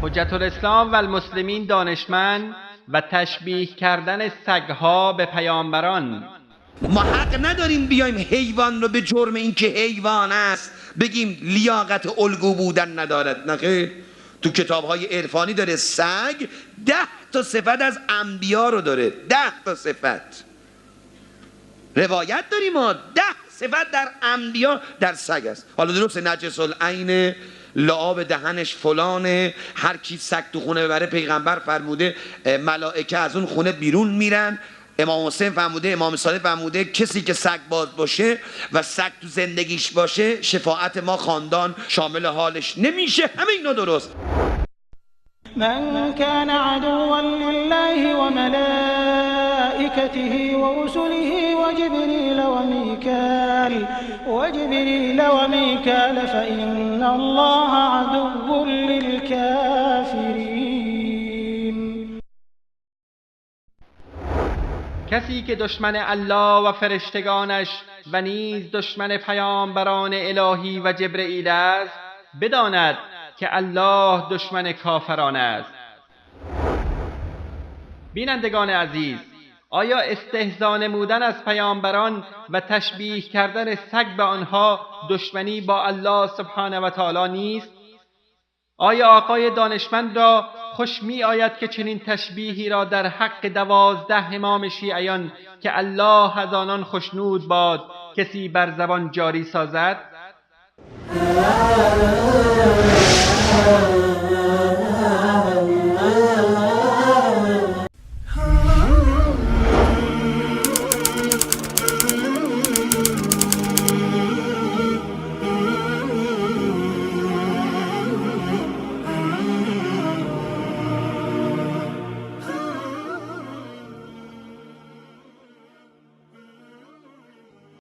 حجت الاسلام و المسلمین دانشمند و تشبیه کردن سگها به پیامبران. ما حق نداریم بیایم حیوان رو به جرم اینکه حیوان است بگیم لیاقت الگو بودن ندارد. نخیر، تو کتاب‌های عرفانی داره سگ 10 تا صفت از انبیا رو داره. 10 تا صفت روایت داریم ما 10 صفت در انبیا در سگ است. حالا درسته نجس العین، لعاب دهنش فلانه، هر کی سگ تو خونه ببره پیغمبر فرموده ملائکه از اون خونه بیرون میرن. امام حسین فرموده، امام صادق فرموده کسی که سگ باز باشه و سگ تو زندگیش باشه شفاعت ما خاندان شامل حالش نمیشه. همه اینا درست. من كان عدوا لله وملائكته ورسله وجبريل وميكال فإن الله عدو للكافرين. کسی که دشمن الله و فرشتگانش و نیز دشمن پیامبران الهی و جبرئیل است بداند که الله دشمن کافران است. بینندگان عزیز، آیا استهزا نمودن از پیامبران و تشبیه کردن سگ به آنها دشمنی با الله سبحانه و تعالی نیست؟ آیا آقای دانشمند را خوش می آید که چنین تشبیهی را در حق 12 امام شیعیان که الله از آنان خوشنود باد کسی بر زبان جاری سازد؟